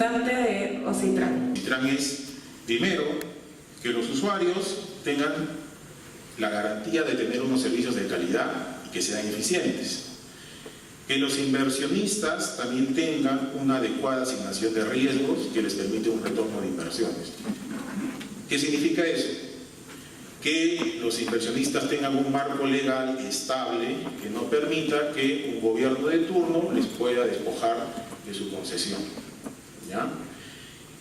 representante de Ocitran. Ocitran es, primero, que los usuarios tengan la garantía de tener unos servicios de calidad y que sean eficientes. Que los inversionistas también tengan una adecuada asignación de riesgos que les permite un retorno de inversiones. ¿Qué significa eso? Que los inversionistas tengan un marco legal estable que no permita que un gobierno de turno les pueda despojar de su concesión, ¿ya?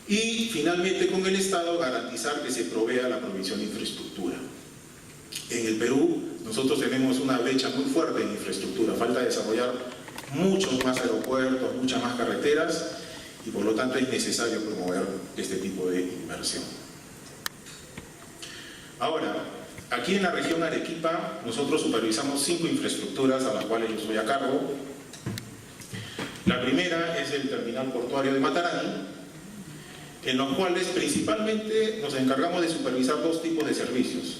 Y finalmente, con el Estado, garantizar que se provea la provisión de infraestructura. En el Perú nosotros tenemos una brecha muy fuerte en infraestructura, falta desarrollar muchos más aeropuertos, muchas más carreteras, y por lo tanto es necesario promover este tipo de inversión. Ahora, aquí en la región Arequipa nosotros supervisamos 5 infraestructuras a las cuales yo estoy a cargo. La primera es el terminal portuario de Matarani, en los cuales principalmente nos encargamos de supervisar 2 tipos de servicios: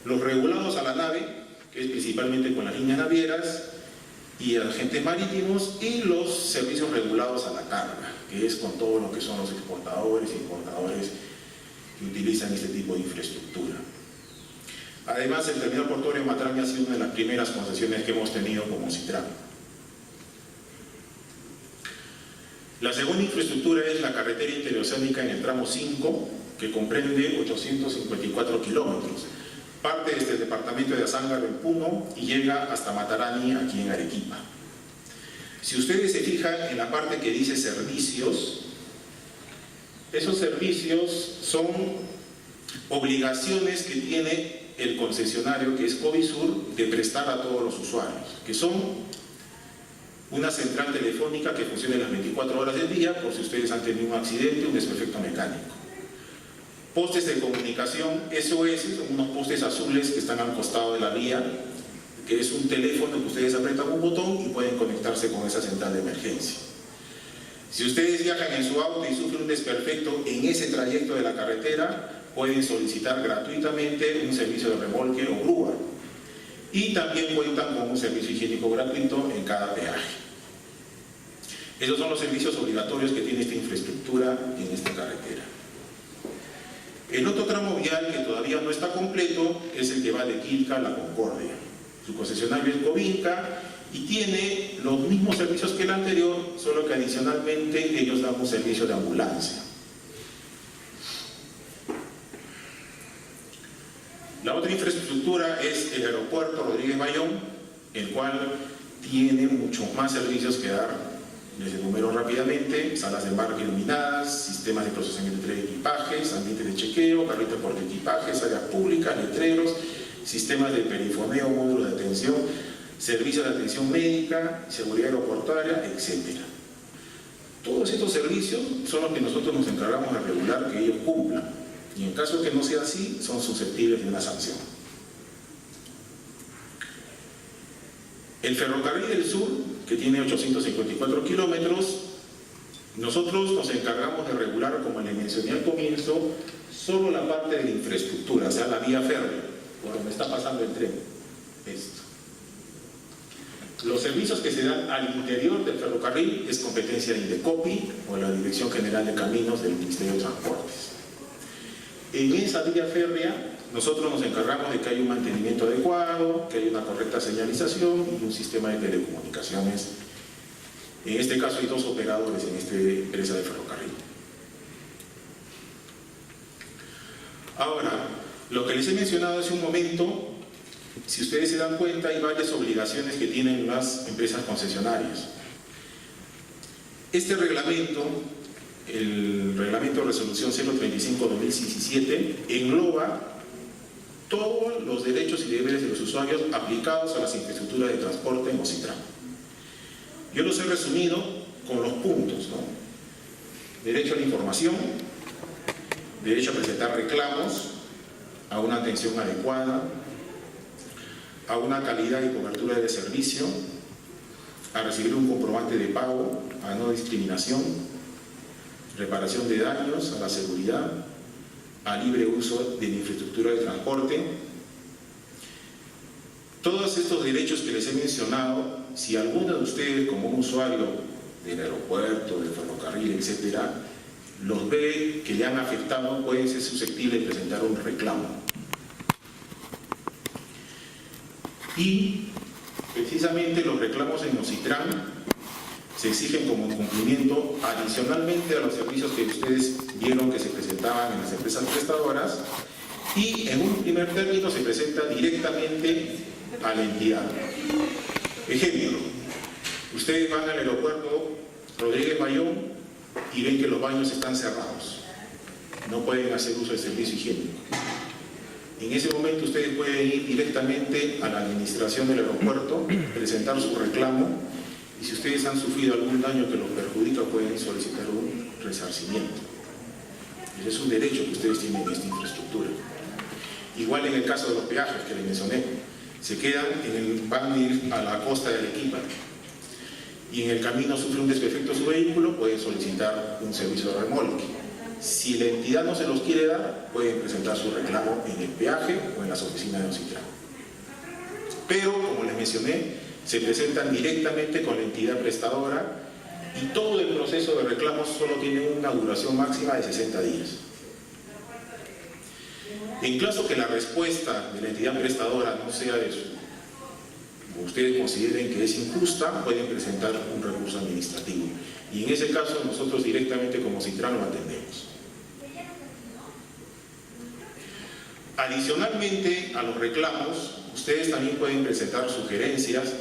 los regulados a la nave, que es principalmente con las líneas navieras y agentes marítimos, y los servicios regulados a la carga, que es con todo lo que son los exportadores e importadores que utilizan este tipo de infraestructura. Además, el terminal portuario de Matarani ha sido una de las primeras concesiones que hemos tenido como Ocitran. La segunda infraestructura es la carretera interoceánica en el tramo 5, que comprende 854 kilómetros. Parte desde el departamento de Azángaro en Puno y llega hasta Matarani, aquí en Arequipa. Si ustedes se fijan en la parte que dice servicios, esos servicios son obligaciones que tiene el concesionario, que es Covisur, de prestar a todos los usuarios, que son una central telefónica que funcione las 24 horas del día por si ustedes han tenido un accidente o un desperfecto mecánico. Postes de comunicación SOS, son unos postes azules que están al costado de la vía, que es un teléfono que ustedes apretan un botón y pueden conectarse con esa central de emergencia. Si ustedes viajan en su auto y sufren un desperfecto en ese trayecto de la carretera, pueden solicitar gratuitamente un servicio de remolque o grúa. Y también cuentan con un servicio higiénico gratuito en cada peaje. Esos son los servicios obligatorios que tiene esta infraestructura en esta carretera. El otro tramo vial que todavía no está completo es el que va de Quilca a La Concordia. Su concesionario es Covinca y tiene los mismos servicios que el anterior, solo que adicionalmente ellos dan un servicio de ambulancia. La otra infraestructura es el aeropuerto Rodríguez Bayón, el cual tiene muchos más servicios que dar. Les enumero rápidamente: salas de embarque iluminadas, sistemas de procesamiento de equipajes, ambientes de chequeo, carritos por equipajes, áreas públicas, letreros, sistemas de perifoneo, módulos de atención, servicios de atención médica, seguridad aeroportuaria, etc. Todos estos servicios son los que nosotros nos encargamos de regular que ellos cumplan, y en caso que no sea así, son susceptibles de una sanción. El ferrocarril del sur, que tiene 854 kilómetros, nosotros nos encargamos de regular, como les mencioné al comienzo, solo la parte de la infraestructura, o sea, la vía férrea, por donde está pasando el tren. Esto. Los servicios que se dan al interior del ferrocarril es competencia de Indecopi o la Dirección General de Caminos del Ministerio de Transportes. En esa vía férrea nosotros nos encargamos de que haya un mantenimiento adecuado, que haya una correcta señalización y un sistema de telecomunicaciones. En este caso hay 2 operadores en esta empresa de ferrocarril. Ahora, lo que les he mencionado hace un momento, si ustedes se dan cuenta, hay varias obligaciones que tienen las empresas concesionarias. Este reglamento, el reglamento de resolución 035/2017, engloba todos los derechos y deberes de los usuarios aplicados a las infraestructuras de transporte en Ocitran. Yo los he resumido con los puntos, ¿no? Derecho a la información, derecho a presentar reclamos, a una atención adecuada, a una calidad y cobertura de servicio, a recibir un comprobante de pago, a no discriminación, reparación de daños, a la seguridad, a libre uso de la infraestructura de transporte. Todos estos derechos que les he mencionado, si alguno de ustedes como un usuario del aeropuerto, del ferrocarril, etcétera, los ve que le han afectado, pueden ser susceptibles de presentar un reclamo. Y precisamente los reclamos en Ocitran se exigen como cumplimiento adicionalmente a los servicios que ustedes vieron que se presentaban en las empresas prestadoras, y en un primer término se presenta directamente a la entidad. Ejemplo, ustedes van al aeropuerto Rodríguez Mayón y ven que los baños están cerrados, no pueden hacer uso del servicio higiénico. En ese momento ustedes pueden ir directamente a la administración del aeropuerto, presentar su reclamo, y si ustedes han sufrido algún daño que los perjudica, pueden solicitar un resarcimiento. Ese es un derecho que ustedes tienen en esta infraestructura. Igual en el caso de los peajes que les mencioné, se quedan van a ir a la costa de Arequipa y en el camino sufre un desperfecto su vehículo, pueden solicitar un servicio de remolque. Si la entidad no se los quiere dar, pueden presentar su reclamo en el peaje o en las oficinas de Ocitran. Pero, como les mencioné, se presentan directamente con la entidad prestadora y todo el proceso de reclamos solo tiene una duración máxima de 60 días. En caso que la respuesta de la entidad prestadora no sea de o ustedes consideren que es injusta, pueden presentar un recurso administrativo. Y en ese caso nosotros directamente como Ocitran lo atendemos. Adicionalmente a los reclamos, ustedes también pueden presentar sugerencias,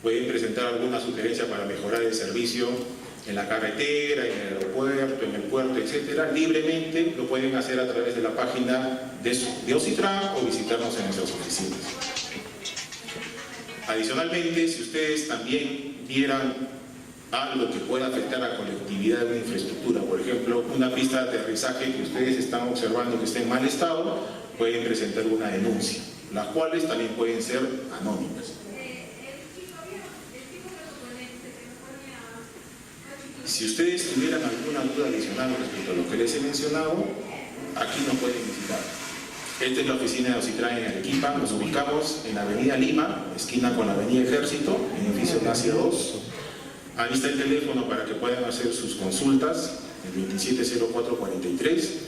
pueden presentar alguna sugerencia para mejorar el servicio en la carretera, en el aeropuerto, en el puerto, etcétera. Libremente lo pueden hacer a través de la página de Ocitran o visitarnos en nuestras oficinas. Adicionalmente, si ustedes también vieran algo que pueda afectar a la conectividad de una infraestructura, por ejemplo, una pista de aterrizaje que ustedes están observando que está en mal estado, pueden presentar una denuncia, las cuales también pueden ser anónimas. Si ustedes tuvieran alguna duda adicional respecto a lo que les he mencionado, aquí nos pueden visitar. Esta es la oficina de Ocitran en Arequipa. Nos ubicamos en la avenida Lima, esquina con la avenida Ejército, en el edificio Nacia 2. Ahí está el teléfono para que puedan hacer sus consultas, el 270443.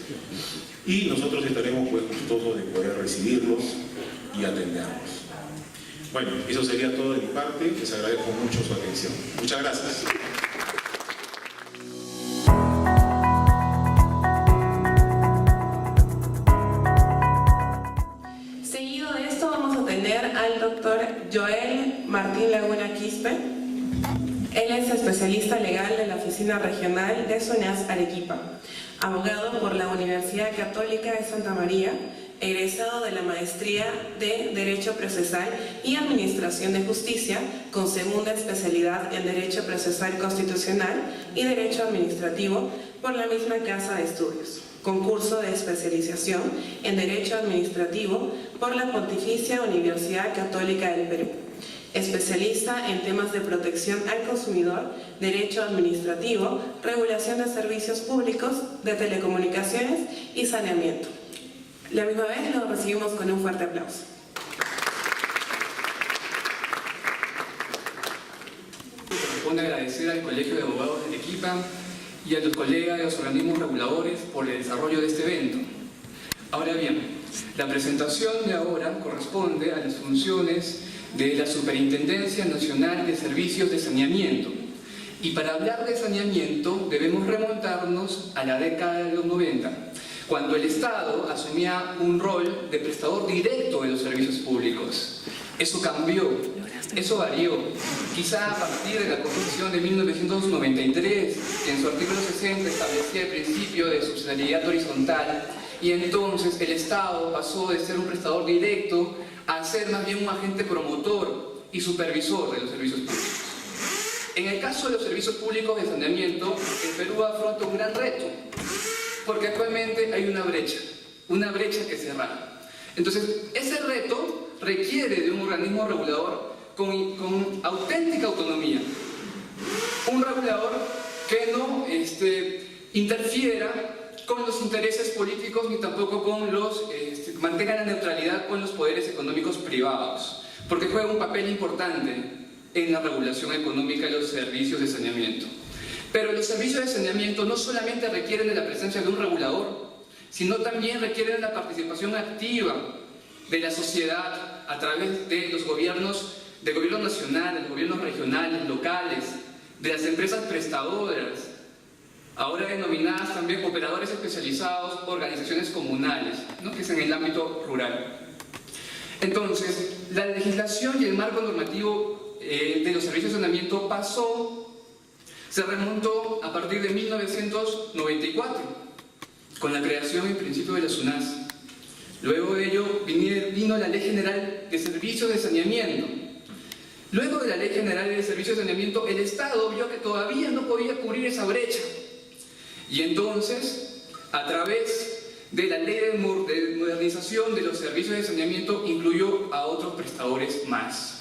Y nosotros estaremos pues gustosos de poder recibirlos y atenderlos. Bueno, eso sería todo de mi parte. Les agradezco mucho su atención. Muchas gracias. Al doctor Joel Martín Laguna Quispe. Él es especialista legal de la Oficina Regional de SUNAS Arequipa, abogado por la Universidad Católica de Santa María, egresado de la Maestría de Derecho Procesal y Administración de Justicia, con segunda especialidad en Derecho Procesal Constitucional y Derecho Administrativo por la misma Casa de Estudios. Concurso de especialización en Derecho Administrativo por la Pontificia Universidad Católica del Perú. Especialista en temas de protección al consumidor, Derecho Administrativo, regulación de servicios públicos, de telecomunicaciones y saneamiento. La misma vez lo recibimos con un fuerte aplauso. Corresponde agradecer al Colegio de Abogados de Arequipa y a los colegas de los organismos reguladores por el desarrollo de este evento. Ahora bien, la presentación de ahora corresponde a las funciones de la Superintendencia Nacional de Servicios de Saneamiento. Y para hablar de saneamiento debemos remontarnos a la década de los 90, cuando el Estado asumía un rol de prestador directo de los servicios públicos. Eso cambió, eso varió, quizá a partir de la Constitución de 1993, que en su artículo 60 establecía el principio de subsidiariedad horizontal, y entonces el Estado pasó de ser un prestador directo a ser más bien un agente promotor y supervisor de los servicios públicos. En el caso de los servicios públicos de saneamiento, el Perú afronta un gran reto, porque actualmente hay una brecha que cerrar. Entonces, ese reto requiere de un organismo regulador con auténtica autonomía. Un regulador que no interfiera con los intereses políticos ni tampoco con mantenga la neutralidad con los poderes económicos privados, porque juega un papel importante en la regulación económica de los servicios de saneamiento. Pero los servicios de saneamiento no solamente requieren de la presencia de un regulador, sino también requieren la participación activa de la sociedad a través de los gobiernos, del gobierno nacional, de los gobiernos regionales, locales, de las empresas prestadoras, ahora denominadas también operadores especializados, organizaciones comunales, ¿no?, que es en el ámbito rural. Entonces, la legislación y el marco normativo de los servicios de saneamiento se remontó a partir de 1994, con la creación en principio de la SUNAS. Luego de ello vino la Ley General de Servicios de Saneamiento. Luego de la Ley General de Servicios de Saneamiento, el Estado vio que todavía no podía cubrir esa brecha. Y entonces, a través de la Ley de Modernización de los Servicios de Saneamiento, incluyó a otros prestadores más.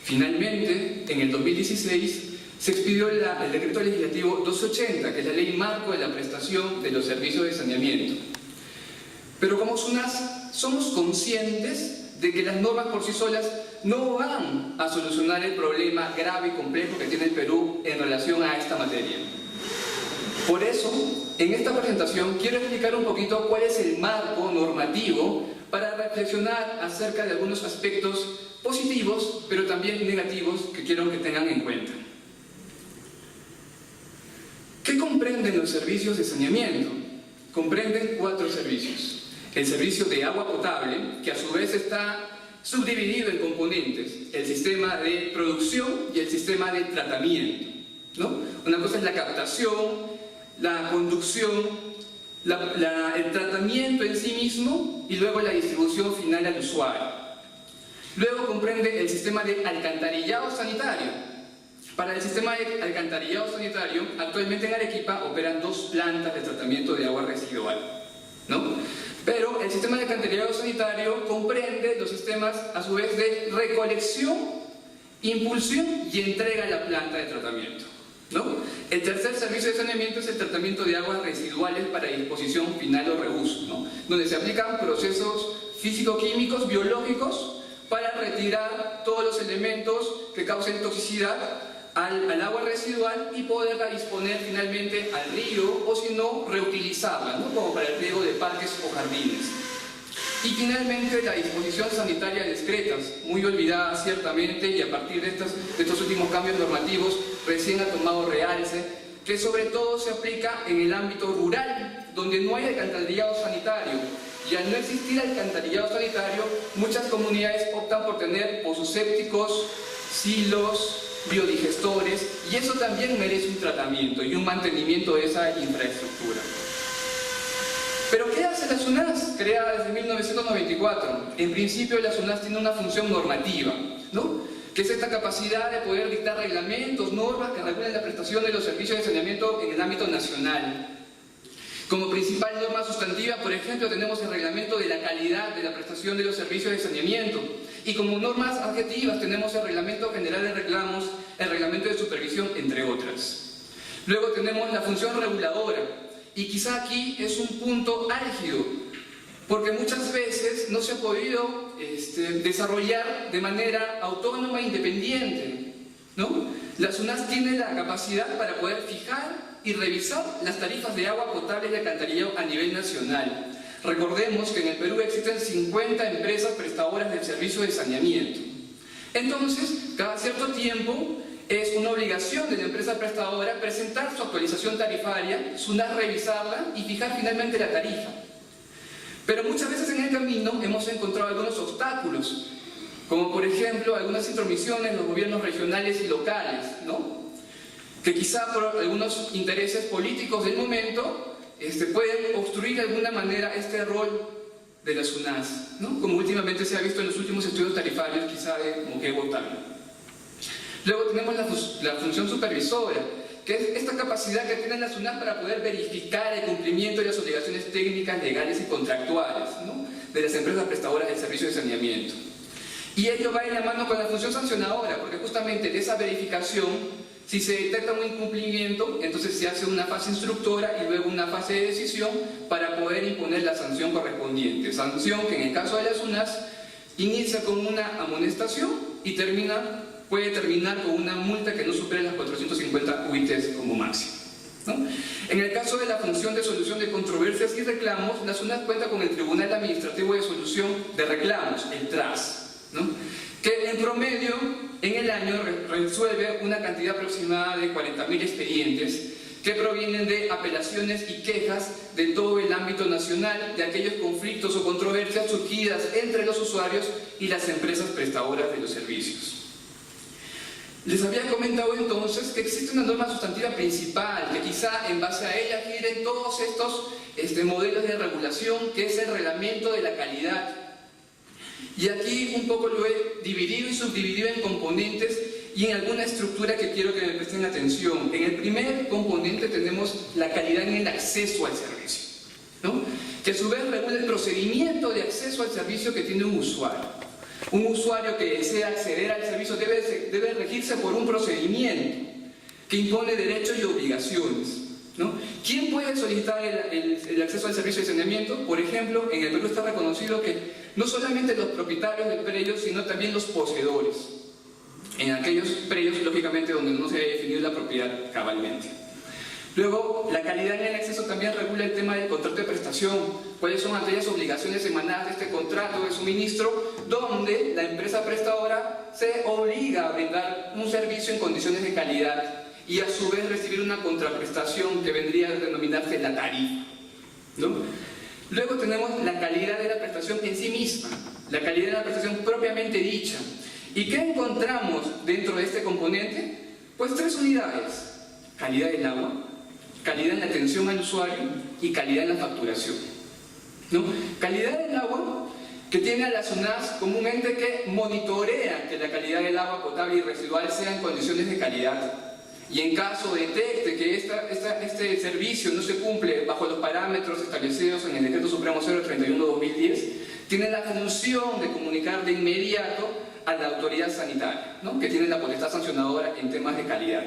Finalmente, en el 2016, se expidió el Decreto Legislativo 280, que es la Ley Marco de la Prestación de los Servicios de Saneamiento. Pero como SUNAS somos conscientes de que las normas por sí solas no van a solucionar el problema grave y complejo que tiene el Perú en relación a esta materia. Por eso, en esta presentación quiero explicar un poquito cuál es el marco normativo para reflexionar acerca de algunos aspectos positivos, pero también negativos que quiero que tengan en cuenta. ¿Qué comprenden los servicios de saneamiento? Comprenden 4 servicios. El servicio de agua potable, que a su vez está subdividido en componentes: el sistema de producción y el sistema de tratamiento, ¿no? Una cosa es la captación, la conducción, el tratamiento en sí mismo y luego la distribución final al usuario. Luego comprende el sistema de alcantarillado sanitario. Para el sistema de alcantarillado sanitario, actualmente en Arequipa operan 2 plantas de tratamiento de agua residual, ¿no? Pero el sistema de alcantarillado sanitario comprende los sistemas, a su vez, de recolección, impulsión y entrega a la planta de tratamiento, ¿no? El tercer servicio de saneamiento es el tratamiento de aguas residuales para disposición final o reuso, ¿no?, donde se aplican procesos físico-químicos, biológicos, para retirar todos los elementos que causen toxicidad al agua residual y poderla disponer finalmente al río, o si no, reutilizarla, ¿no?, como para el riego de parques o jardines. Y finalmente la disposición sanitaria de excretas, muy olvidada ciertamente, y a partir de estos últimos cambios normativos recién ha tomado realce, que sobre todo se aplica en el ámbito rural, donde no hay alcantarillado sanitario. Y al no existir alcantarillado sanitario, muchas comunidades optan por tener pozos sépticos, silos, biodigestores, y eso también merece un tratamiento y un mantenimiento de esa infraestructura. ¿Pero qué hace la SUNAS, creada desde 1994? En principio la SUNAS tiene una función normativa, ¿no?, que es esta capacidad de poder dictar reglamentos, normas que regulen la prestación de los servicios de saneamiento en el ámbito nacional. Como principal norma sustantiva, por ejemplo, tenemos el reglamento de la calidad de la prestación de los servicios de saneamiento. Y como normas adjetivas tenemos el reglamento general de reclamos, el reglamento de supervisión, entre otras. Luego tenemos la función reguladora. Y quizá aquí es un punto álgido, porque muchas veces no se ha podido desarrollar de manera autónoma e independiente, ¿no? La SUNAS tiene la capacidad para poder fijar y revisar las tarifas de agua potable y de alcantarillado a nivel nacional. Recordemos que en el Perú existen 50 empresas prestadoras del servicio de saneamiento. Entonces, cada cierto tiempo es una obligación de la empresa prestadora presentar su actualización tarifaria, SUNAS revisarla y fijar finalmente la tarifa. Pero muchas veces en el camino hemos encontrado algunos obstáculos, como por ejemplo algunas intromisiones en los gobiernos regionales y locales, ¿no?, que quizá por algunos intereses políticos del momento pueden obstruir de alguna manera este rol de la SUNAS, ¿no?, como últimamente se ha visto en los últimos estudios tarifarios, quizá de Moquegua. Luego tenemos la función supervisora, que es esta capacidad que tiene la SUNAS para poder verificar el cumplimiento de las obligaciones técnicas, legales y contractuales, ¿no?, de las empresas prestadoras del servicio de saneamiento. Y ello va de la mano con la función sancionadora, porque justamente de esa verificación, si se detecta un incumplimiento, entonces se hace una fase instructora y luego una fase de decisión para poder imponer la sanción correspondiente. Sanción que en el caso de la SUNAS inicia con una amonestación y termina puede terminar con una multa que no supere las 450 UITs como máximo, ¿no? En el caso de la función de solución de controversias y reclamos, la SUNAS cuenta con el Tribunal Administrativo de Solución de Reclamos, el TRAS, ¿no? Que en promedio en el año resuelve una cantidad aproximada de 40.000 expedientes que provienen de apelaciones y quejas de todo el ámbito nacional, de aquellos conflictos o controversias surgidas entre los usuarios y las empresas prestadoras de los servicios. Les había comentado entonces que existe una norma sustantiva principal, que quizá en base a ella giren todos estos modelos de regulación, que es el reglamento de la calidad. Y aquí un poco lo he dividido y subdividido en componentes y en alguna estructura que quiero que me presten atención. En el primer componente tenemos la calidad en el acceso al servicio, ¿no? Que a su vez regula el procedimiento de acceso al servicio que tiene un usuario. Un usuario que desea acceder al servicio debe regirse por un procedimiento que impone derechos y obligaciones, ¿no? ¿Quién puede solicitar el acceso al servicio de saneamiento? Por ejemplo, en el Perú está reconocido que no solamente los propietarios del predio, sino también los poseedores, en aquellos predios, lógicamente, donde no se haya definido la propiedad cabalmente. Luego, la calidad en el acceso también regula el tema del contrato de prestación, cuáles son aquellas obligaciones emanadas de este contrato de suministro, donde la empresa prestadora se obliga a brindar un servicio en condiciones de calidad y a su vez recibir una contraprestación que vendría a denominarse la tarifa, ¿no? Luego tenemos la calidad de la prestación en sí misma, la calidad de la prestación propiamente dicha. ¿Y qué encontramos dentro de este componente? Pues 3 unidades: calidad del agua, calidad en la atención al usuario y calidad en la facturación, ¿no? Calidad del agua, que tiene a la SUNAS como un ente que monitorea que la calidad del agua potable y residual sea en condiciones de calidad. Y en caso detecte que este servicio no se cumple bajo los parámetros establecidos en el Decreto Supremo 031/2010, tiene la función de comunicar de inmediato a la autoridad sanitaria, ¿no? Que tiene la potestad sancionadora en temas de calidad.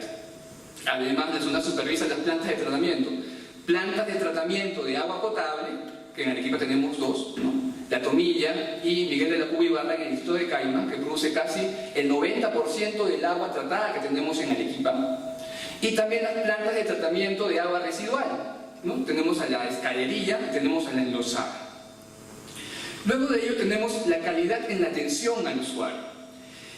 Además, la SUNAS supervisa las plantas de tratamiento de agua potable, que en Arequipa tenemos 2, ¿no? La Tomilla y Miguel de la Cuba Ibarra en el distrito de Caima, que produce casi el 90% del agua tratada que tenemos en Arequipa. Y también las plantas de tratamiento de agua residual, ¿no? Tenemos a la Escalerilla, tenemos a la Enlosada. Luego de ello tenemos la calidad en la atención al usuario.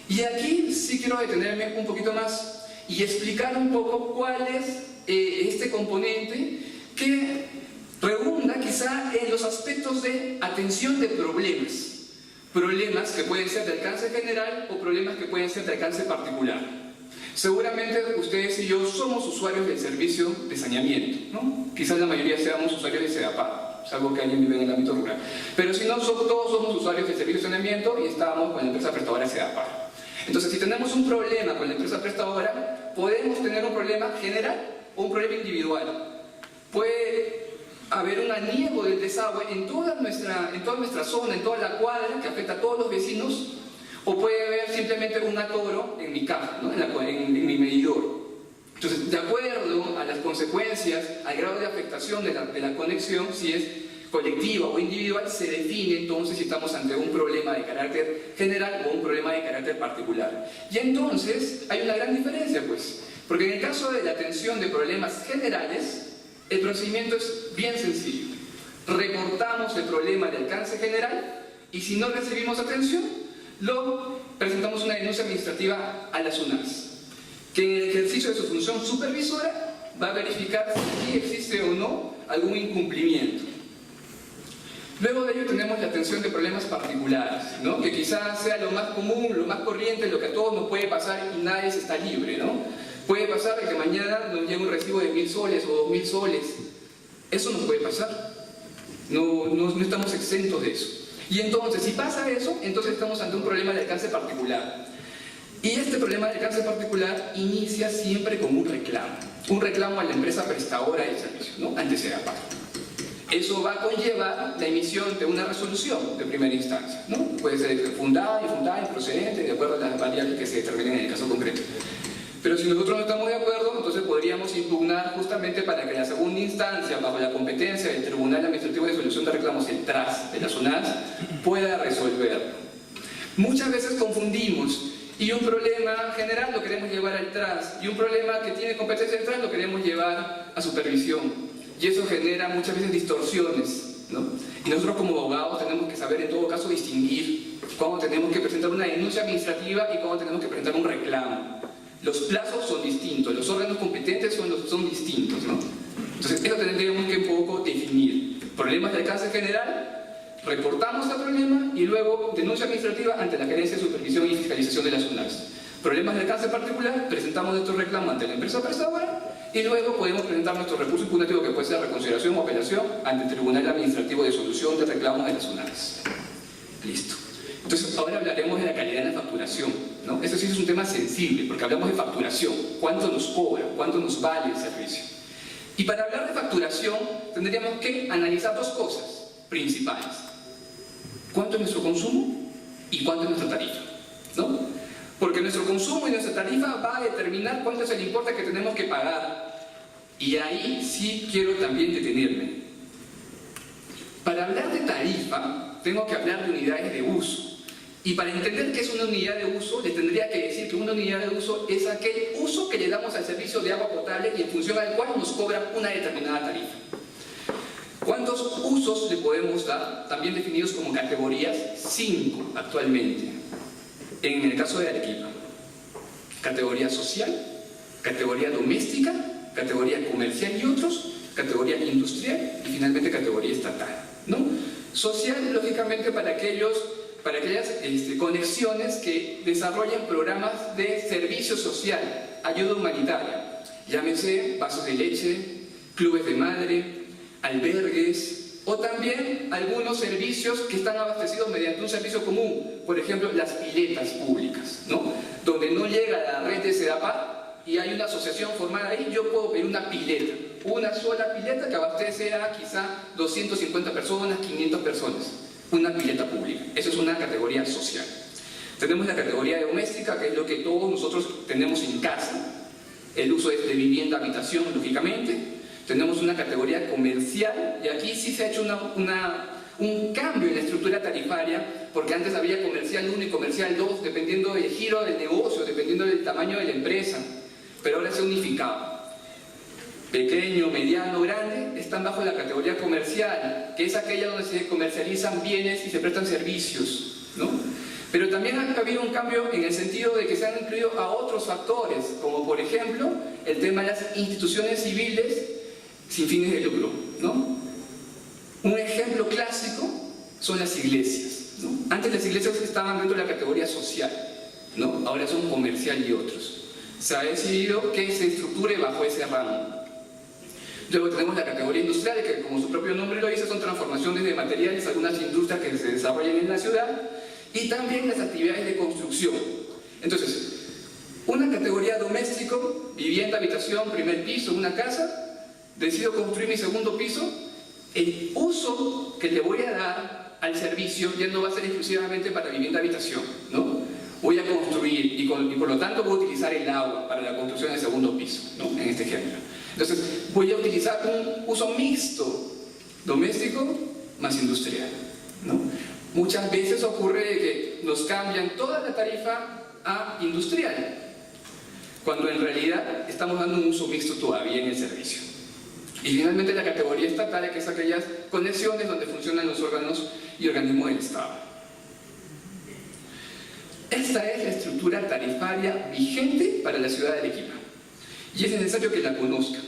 Y aquí sí quiero detenerme un poquito más y explicar un poco cuál es este componente que redunda quizá en los aspectos de atención de problemas que pueden ser de alcance general o problemas que pueden ser de alcance particular. Seguramente ustedes y yo somos usuarios del servicio de saneamiento, ¿no? Quizás la mayoría seamos usuarios de SEDAPAR, salvo que alguien vive en el ámbito rural. Pero si no, todos somos usuarios del servicio de saneamiento y estábamos con la empresa prestadora SEDAPAR. Entonces, si tenemos un problema con la empresa prestadora, podemos tener un problema general o un problema individual. Puede haber un aniego del desagüe en toda nuestra zona, en toda la cuadra, que afecta a todos los vecinos, o puede haber simplemente un atoro en mi caja, ¿no? en mi medidor. Entonces, de acuerdo a las consecuencias, al grado de afectación de la conexión, si es colectiva o individual, se define entonces si estamos ante un problema de carácter general o un problema de carácter particular. Y entonces hay una gran diferencia, pues, porque en el caso de la atención de problemas generales, el procedimiento es bien sencillo. Reportamos el problema de alcance general y si no recibimos atención, luego presentamos una denuncia administrativa a la SUNAS, que en el ejercicio de su función supervisora va a verificar si existe o no algún incumplimiento. Luego de ello tenemos la atención de problemas particulares, ¿no? Que quizás sea lo más común, lo más corriente, lo que a todos nos puede pasar y nadie está libre, ¿no? Puede pasar que mañana nos llegue un recibo de 1.000 soles o 2.000 soles. Eso nos puede pasar. No estamos exentos de eso. Y entonces, si pasa eso, entonces estamos ante un problema de alcance particular. Y este problema de alcance particular inicia siempre con un reclamo a la empresa prestadora del servicio, ¿no? Ante SEDAPAR. Eso va a conllevar la emisión de una resolución de primera instancia, ¿no? Puede ser fundada, infundada, improcedente, de acuerdo a las variables que se determinen en el caso concreto. Pero si nosotros no estamos de acuerdo, entonces podríamos impugnar justamente para que la segunda instancia, bajo la competencia del Tribunal Administrativo de Solución de Reclamos, el TRAS de la SUNAS, pueda resolverlo. Muchas veces confundimos Y un problema general lo queremos llevar al TRAS, y un problema que tiene competencia del TRAS lo queremos llevar a supervisión. Y eso genera muchas veces distorsiones, ¿no? Y nosotros como abogados tenemos que saber en todo caso distinguir cuándo tenemos que presentar una denuncia administrativa y cuándo tenemos que presentar un reclamo. Los plazos son distintos, los órganos competentes son distintos, ¿no? Entonces eso tendríamos que un poco definir. Problemas de alcance general, reportamos el problema y luego denuncia administrativa ante la Gerencia de Supervisión y Fiscalización de las UNACS. Problemas de alcance particular, presentamos nuestro reclamo ante la empresa prestadora y luego podemos presentar nuestro recurso impugnativo, que puede ser reconsideración o apelación, ante el Tribunal Administrativo de Solución de Reclamos de las UNACS. Listo. Entonces ahora hablaremos de la calidad de la facturación, ¿no? Eso sí es un tema sensible, porque hablamos de facturación. ¿Cuánto nos cobra? ¿Cuánto nos vale el servicio? Y para hablar de facturación tendríamos que analizar dos cosas principales. ¿Cuánto es nuestro consumo y cuánto es nuestra tarifa? ¿No? Porque nuestro consumo y nuestra tarifa va a determinar cuánto es el importe que tenemos que pagar. Y ahí sí quiero también detenerme. Para hablar de tarifa, tengo que hablar de unidades de uso. Y para entender qué es una unidad de uso, les tendría que decir que una unidad de uso es aquel uso que le damos al servicio de agua potable y en función al cual nos cobra una determinada tarifa. ¿Cuántos usos le podemos dar? También definidos como categorías, 5 actualmente. En el caso de Arequipa, categoría social, categoría doméstica, categoría comercial y otros, categoría industrial y finalmente categoría estatal, ¿no? Social, lógicamente, para aquellas conexiones que desarrollan programas de servicio social, ayuda humanitaria, llámese vasos de leche, clubes de madre, albergues, o también algunos servicios que están abastecidos mediante un servicio común, por ejemplo, las piletas públicas, ¿no? Donde no llega la red de SEDAPAD y hay una asociación formada ahí, yo puedo pedir una pileta, una sola pileta que abastece a quizá 250 personas, 500 personas, una pileta pública. Eso es una categoría social. Tenemos la categoría doméstica, que es lo que todos nosotros tenemos en casa. El uso es de vivienda, habitación, lógicamente. Tenemos una categoría comercial, y aquí sí se ha hecho un cambio en la estructura tarifaria, porque antes había comercial 1 y comercial 2, dependiendo del giro del negocio, dependiendo del tamaño de la empresa, pero ahora se ha unificado. Pequeño, mediano, grande, están bajo la categoría comercial, que es aquella donde se comercializan bienes y se prestan servicios, ¿no? Pero también ha habido un cambio en el sentido de que se han incluido a otros factores, como por ejemplo el tema de las instituciones civiles sin fines de lucro, ¿no? Un ejemplo clásico son las iglesias, ¿no? Antes las iglesias estaban dentro de la categoría social, ¿no? Ahora son comercial y otros. Se ha decidido que se estructure bajo ese ramo. Luego tenemos la categoría industrial, que como su propio nombre lo dice, son transformaciones de materiales, algunas industrias que se desarrollan en la ciudad, y también las actividades de construcción. Entonces, una categoría doméstico, vivienda, habitación, primer piso, una casa. Decido construir mi segundo piso, el uso que le voy a dar al servicio ya no va a ser exclusivamente para vivienda, habitación, ¿no? Voy a construir y por lo tanto voy a utilizar el agua para la construcción del segundo piso, ¿no? En este ejemplo. Entonces, voy a utilizar un uso mixto, doméstico más industrial, ¿no? Muchas veces ocurre que nos cambian toda la tarifa a industrial, cuando en realidad estamos dando un uso mixto todavía en el servicio. Y finalmente la categoría estatal, que es aquellas conexiones donde funcionan los órganos y organismos del Estado. Esta es la estructura tarifaria vigente para la ciudad de Arequipa. Y es necesario que la conozcan.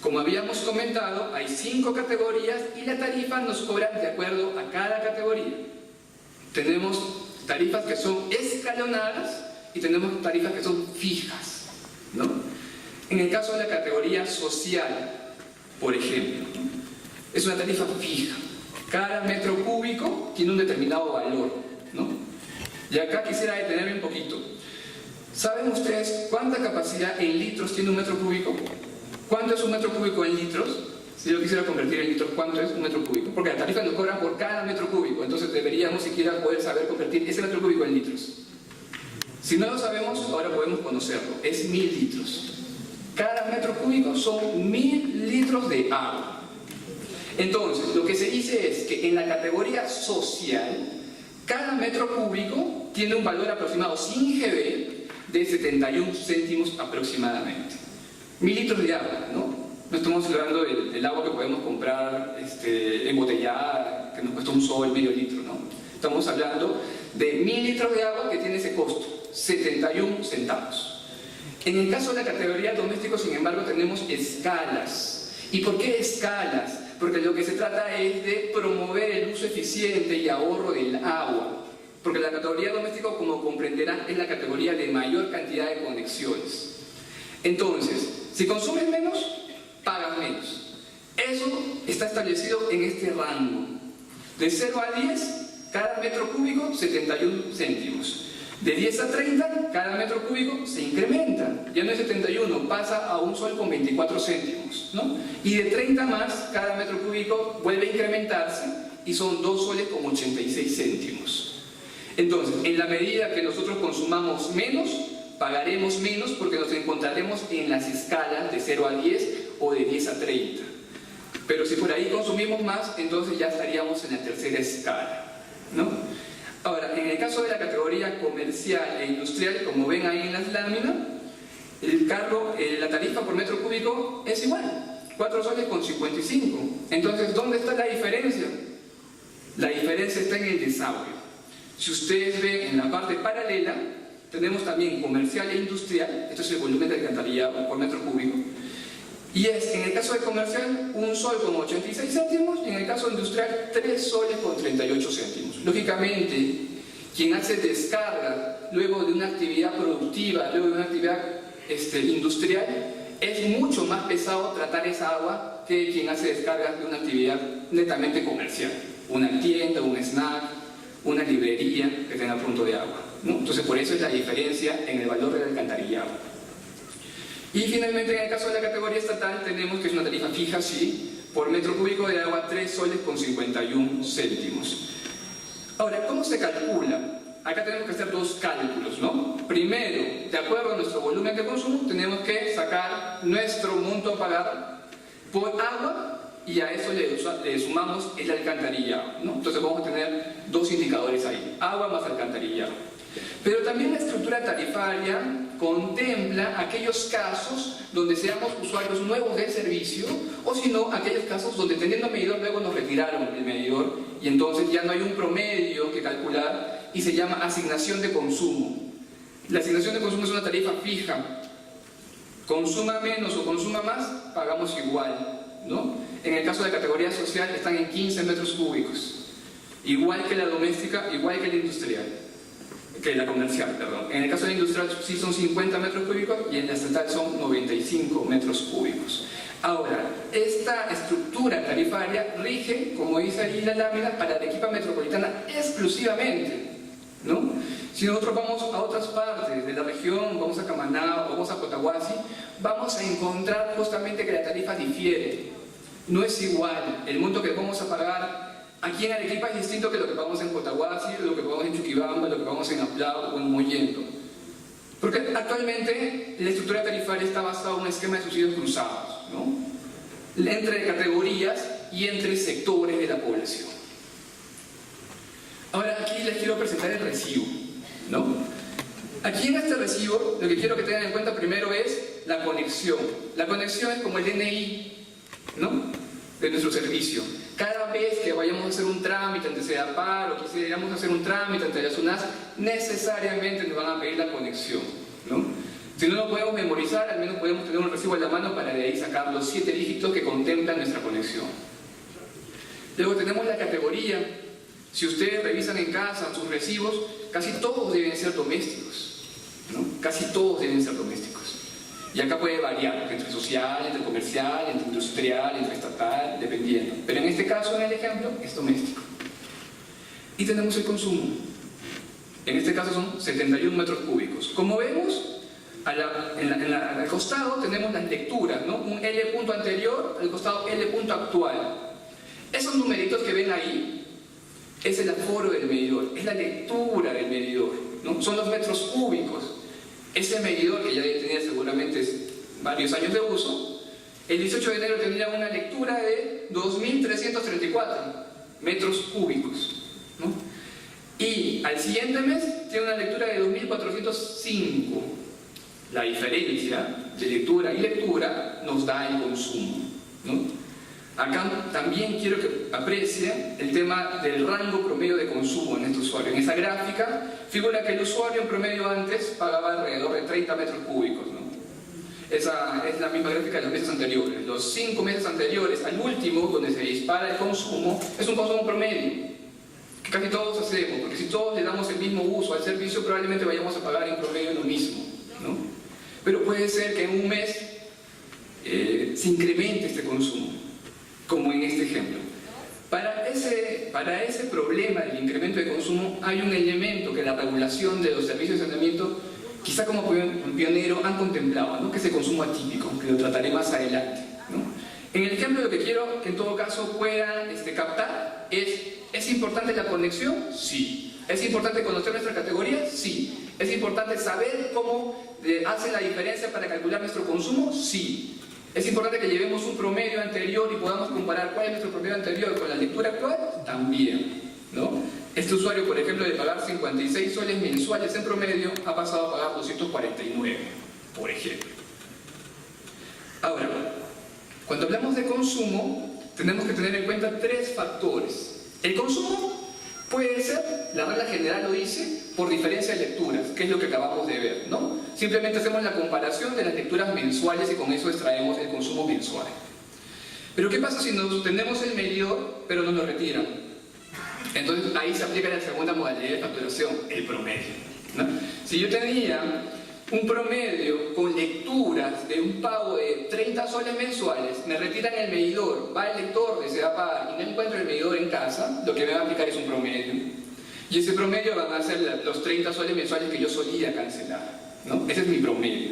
Como habíamos comentado, hay 5 categorías y la tarifa nos cobra de acuerdo a cada categoría. Tenemos tarifas que son escalonadas y tenemos tarifas que son fijas, ¿no? En el caso de la categoría social, por ejemplo, es una tarifa fija. Cada metro cúbico tiene un determinado valor, ¿no? Y acá quisiera detenerme un poquito. ¿Saben ustedes cuánta capacidad en litros tiene un metro cúbico? ¿Cuánto es un metro cúbico en litros? Si yo quisiera convertir en litros, ¿cuánto es un metro cúbico? Porque la tarifa nos cobra por cada metro cúbico, entonces deberíamos siquiera poder saber convertir ese metro cúbico en litros. Si no lo sabemos, ahora podemos conocerlo. Es 1000 litros. Cada metro cúbico son 1000 litros de agua. Entonces, lo que se dice es que en la categoría social, cada metro cúbico tiene un valor aproximado sin GB de 71 céntimos aproximadamente. 1000 litros de agua, ¿no? No estamos hablando del agua que podemos comprar embotellada, que nos cuesta un sol, medio litro, ¿no? Estamos hablando de 1000 litros de agua que tiene ese costo, 71 centavos. En el caso de la categoría doméstico, sin embargo, tenemos escalas. ¿Y por qué escalas? Porque lo que se trata es de promover el uso eficiente y ahorro del agua. Porque la categoría doméstico, como comprenderán, es la categoría de mayor cantidad de conexiones. Entonces, si consumes menos, pagas menos. Eso está establecido en este rango. De 0 a 10, cada metro cúbico, 71 céntimos. De 10 a 30, cada metro cúbico se incrementa. Ya no es 71, pasa a un sol con 24 céntimos, ¿no? Y de 30 más, cada metro cúbico vuelve a incrementarse y son 2 soles con 86 céntimos. Entonces, en la medida que nosotros consumamos menos, pagaremos menos porque nos encontraremos en las escalas de 0 a 10 o de 10 a 30. Pero si por ahí consumimos más, entonces ya estaríamos en la tercera escala, ¿no? Ahora, en el caso de la categoría comercial e industrial, como ven ahí en las láminas, la tarifa por metro cúbico es igual, 4 soles con 55. Entonces, ¿dónde está la diferencia? La diferencia está en el desagüe. Si ustedes ven en la parte paralela, tenemos también comercial e industrial, esto es el volumen de alcantarillado por metro cúbico, y es, en el caso de comercial, 1 sol con 86 céntimos, y en el caso industrial, 3 soles con 38 céntimos. Lógicamente, quien hace descarga luego de una actividad productiva, luego de una actividad industrial, es mucho más pesado tratar esa agua que quien hace descargas de una actividad netamente comercial. Una tienda, un snack, una librería que tenga punto de agua, ¿no? Entonces, por eso es la diferencia en el valor del alcantarillado. Y finalmente, en el caso de la categoría estatal, tenemos que es una tarifa fija, sí, por metro cúbico de agua, 3 soles con 51 céntimos. Ahora, ¿cómo se calcula? Acá tenemos que hacer dos cálculos, ¿no? Primero, de acuerdo a nuestro volumen de consumo, tenemos que sacar nuestro monto a pagar por agua y a eso le sumamos el alcantarillado, ¿no? Entonces vamos a tener dos indicadores ahí, agua más alcantarillado. Pero también la estructura tarifaria contempla aquellos casos donde seamos usuarios nuevos del servicio, o si no, aquellos casos donde teniendo medidor luego nos retiraron el medidor y entonces ya no hay un promedio que calcular y se llama asignación de consumo. La asignación de consumo es una tarifa fija. Consuma menos o consuma más, pagamos igual, ¿no? En el caso de categoría social están en 15 metros cúbicos, igual que la doméstica, igual que la industrial. Que la comercial, perdón. En el caso de la industrial sí son 50 metros cúbicos y en la estatal son 95 metros cúbicos. Ahora, esta estructura tarifaria rige, como dice ahí la lámina, para Arequipa metropolitana exclusivamente, ¿no? Si nosotros vamos a otras partes de la región, vamos a Camaná o vamos a Cotahuasi, vamos a encontrar justamente que la tarifa difiere. No es igual. El monto que vamos a pagar aquí en Arequipa es distinto que lo que pagamos en Cotahuasi, lo que pagamos en Chuquibamba, lo que pagamos en Aplao o en Mollendo. Porque actualmente la estructura tarifaria está basada en un esquema de subsidios cruzados, ¿no? Entre categorías y entre sectores de la población. Ahora aquí les quiero presentar el recibo, ¿no? Aquí en este recibo lo que quiero que tengan en cuenta primero es la conexión. La conexión es como el DNI, ¿no?, de nuestro servicio. Cada vez que vayamos a hacer un trámite ante SEDAPAR o quisiéramos hacer un trámite ante la SUNAS, necesariamente nos van a pedir la conexión, ¿no? Si no lo podemos memorizar, al menos podemos tener un recibo en la mano para de ahí sacar los 7 dígitos que contemplan nuestra conexión. Luego tenemos la categoría. Si ustedes revisan en casa sus recibos, casi todos deben ser domésticos, ¿no? Casi todos deben ser domésticos. Y acá puede variar, entre social, entre comercial, entre industrial, entre estatal, dependiendo. Pero en este caso, en el ejemplo, es doméstico. Y tenemos el consumo. En este caso son 71 metros cúbicos. Como vemos, al costado tenemos las lecturas, ¿no? Un L punto anterior, al costado L punto actual. Esos numeritos que ven ahí es el aforo del medidor, es la lectura del medidor, ¿no? Son los metros cúbicos. Ese medidor, que ya debe tener seguramente varios años de uso, el 18 de enero tendría una lectura de 2.334 metros cúbicos, ¿no? Y al siguiente mes tiene una lectura de 2.405. La diferencia de lectura y lectura nos da el consumo, ¿no? Acá también quiero que aprecien el tema del rango promedio de consumo en este usuario. En esa gráfica figura que el usuario en promedio antes pagaba alrededor de 30 metros cúbicos, ¿no? Esa es la misma gráfica de los meses anteriores. Los 5 meses anteriores al último, donde se dispara el consumo, es un consumo promedio, que casi todos hacemos, porque si todos le damos el mismo uso al servicio, probablemente vayamos a pagar en promedio lo mismo, ¿no? Pero puede ser que en un mes se incremente este consumo, como en este ejemplo. Para ese problema del incremento de consumo hay un elemento que la regulación de los servicios de saneamiento, quizá como pionero, han contemplado, ¿no? Que es el consumo atípico, que lo trataré más adelante, ¿no? En el ejemplo lo que quiero que en todo caso puedan captar ¿es importante la conexión? Sí. ¿Es importante conocer nuestra categoría? Sí. ¿Es importante saber cómo hace la diferencia para calcular nuestro consumo? Sí. ¿Es importante que llevemos un promedio anterior y podamos comparar cuál es nuestro promedio anterior con la lectura actual? También, ¿no? Este usuario, por ejemplo, de pagar 56 soles mensuales en promedio, ha pasado a pagar 249, por ejemplo. Ahora, cuando hablamos de consumo, tenemos que tener en cuenta 3 factores. El consumo puede ser, la regla general lo dice, por diferencia de lecturas, que es lo que acabamos de ver, ¿no? Simplemente hacemos la comparación de las lecturas mensuales y con eso extraemos el consumo mensual. Pero ¿qué pasa si nos tenemos el medidor, pero no nos retiran? Entonces ahí se aplica la segunda modalidad de facturación, el promedio, ¿no? Si yo tenía un promedio con lecturas de un pago de 30 soles mensuales, me retiran el medidor, va el lector, desea pagar y no encuentro el medidor en casa, lo que me va a aplicar es un promedio. Y ese promedio van a ser los 30 soles mensuales que yo solía cancelar, ¿no? Ese es mi promedio.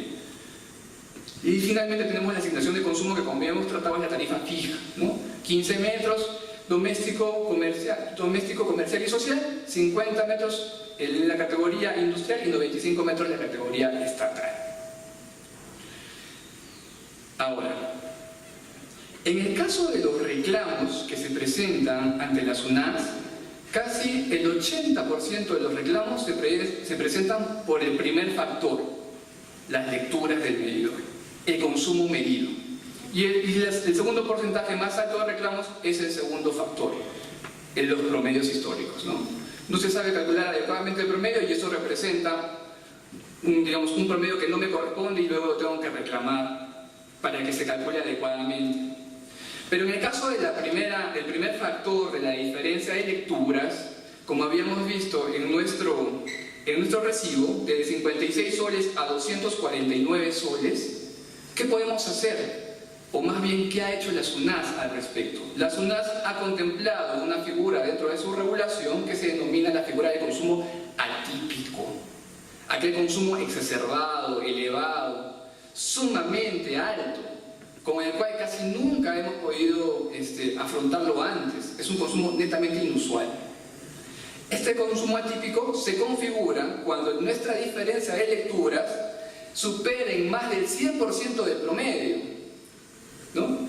Y finalmente tenemos la asignación de consumo que, como habíamos tratado, es la tarifa fija, ¿no? 15 metros, doméstico, comercial y social, 50 metros en la categoría industrial y 95 metros en la categoría estatal. Ahora, en el caso de los reclamos que se presentan ante la SUNAS, casi el 80% de los reclamos se presentan por el primer factor, las lecturas del medidor, el consumo medido. Y el segundo porcentaje más alto de reclamos es el segundo factor, en los promedios históricos, ¿no? No se sabe calcular adecuadamente el promedio y eso representa, digamos, un promedio que no me corresponde y luego lo tengo que reclamar para que se calcule adecuadamente. Pero en el caso del primer factor de la diferencia de lecturas, como habíamos visto en nuestro recibo, de 56 soles a 249 soles, ¿qué podemos hacer? O más bien, ¿qué ha hecho la SUNAS al respecto? La SUNAS ha contemplado una figura dentro de su regulación que se denomina la figura de consumo atípico. Aquel consumo exacerbado, elevado, sumamente alto, con el cual casi nunca hemos podido afrontarlo antes. Es un consumo netamente inusual. Este consumo atípico se configura cuando nuestra diferencia de lecturas supera en más del 100% del promedio, ¿no?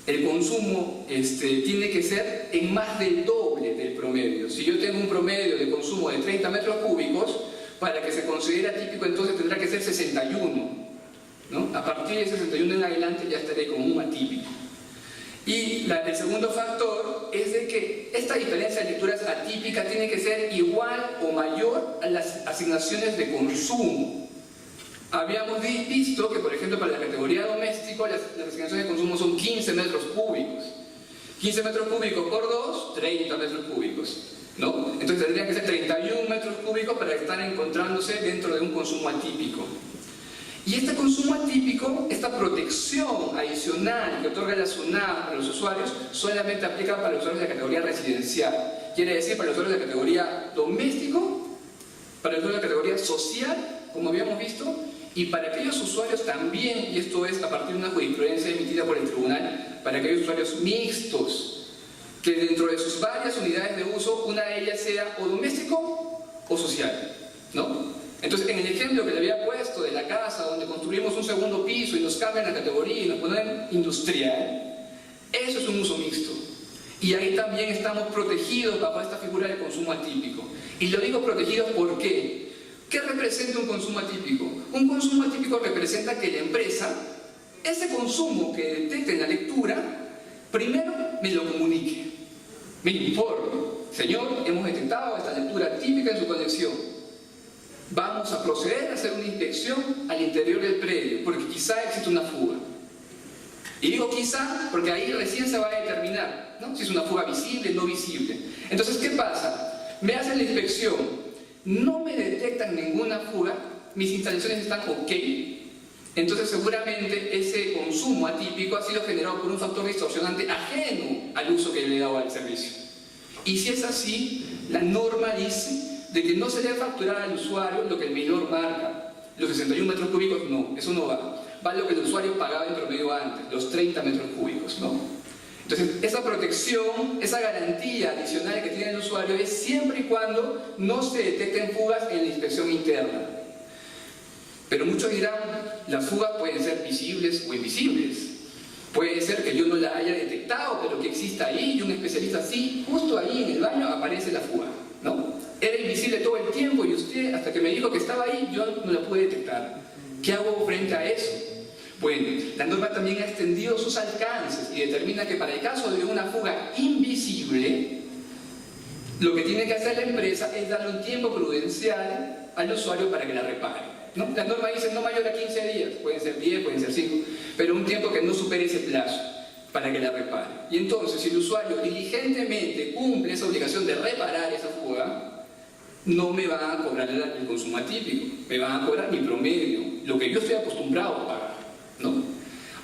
El consumo tiene que ser en más del doble del promedio. Si yo tengo un promedio de consumo de 30 metros cúbicos, para que se considere atípico entonces tendrá que ser 61, ¿no? A partir de 61 en adelante ya estaré como un atípico. Y el segundo factor es de que esta diferencia de lecturas atípica tiene que ser igual o mayor a las asignaciones de consumo. Habíamos visto que, por ejemplo, para la categoría doméstico, las asignaciones de consumo son 15 metros cúbicos. 15 metros cúbicos por 2, 30 metros cúbicos, ¿no? Entonces tendrían que ser 31 metros cúbicos para estar encontrándose dentro de un consumo atípico. Y este consumo atípico, esta protección adicional que otorga la SUNAS a los usuarios, solamente aplica para los usuarios de la categoría residencial. Quiere decir, para los usuarios de la categoría doméstico, para los usuarios de la categoría social, como habíamos visto, y para aquellos usuarios también, y esto es a partir de una jurisprudencia emitida por el tribunal, para aquellos usuarios mixtos, que dentro de sus varias unidades de uso, una de ellas sea o doméstico o social, ¿no? Entonces, en el ejemplo que le había puesto de la casa donde construimos un segundo piso y nos cambian la categoría y nos ponen industrial, eso es un uso mixto. Y ahí también estamos protegidos bajo esta figura de consumo atípico. Y lo digo protegidos, ¿por qué? ¿Qué representa un consumo atípico? Un consumo atípico representa que la empresa, ese consumo que detecte en la lectura, primero me lo comunique, me informe. Señor, hemos detectado esta lectura atípica en su conexión. Vamos a proceder a hacer una inspección al interior del predio, porque quizá existe una fuga. Y digo quizá porque ahí recién se va a determinar, ¿no?, si es una fuga visible o no visible. Entonces, ¿qué pasa? Me hacen la inspección, no me detectan ninguna fuga, mis instalaciones están ok, entonces seguramente ese consumo atípico ha sido generado por un factor distorsionante ajeno al uso que le he dado al servicio. Y si es así, la norma dice de que no se debe facturar al usuario lo que el medidor marca. Los 61 metros cúbicos no, eso no va. Va lo que el usuario pagaba en promedio antes, los 30 metros cúbicos, ¿no? Entonces, esa protección, esa garantía adicional que tiene el usuario es siempre y cuando no se detecten fugas en la inspección interna. Pero muchos dirán, las fugas pueden ser visibles o invisibles. Puede ser que yo no la haya detectado, pero que exista ahí y un especialista sí, justo ahí en el baño aparece la fuga, ¿no? Era invisible todo el tiempo y usted, hasta que me dijo que estaba ahí, yo no la pude detectar. ¿Qué hago frente a eso? Bueno, la norma también ha extendido sus alcances y determina que para el caso de una fuga invisible, lo que tiene que hacer la empresa es darle un tiempo prudencial al usuario para que la repare, ¿no? La norma dice no mayor a 15 días, pueden ser 10, pueden ser 5, pero un tiempo que no supere ese plazo para que la repare. Y entonces, si el usuario diligentemente cumple esa obligación de reparar esa fuga, no me van a cobrar el consumo atípico, me van a cobrar mi promedio, lo que yo estoy acostumbrado a pagar, ¿no?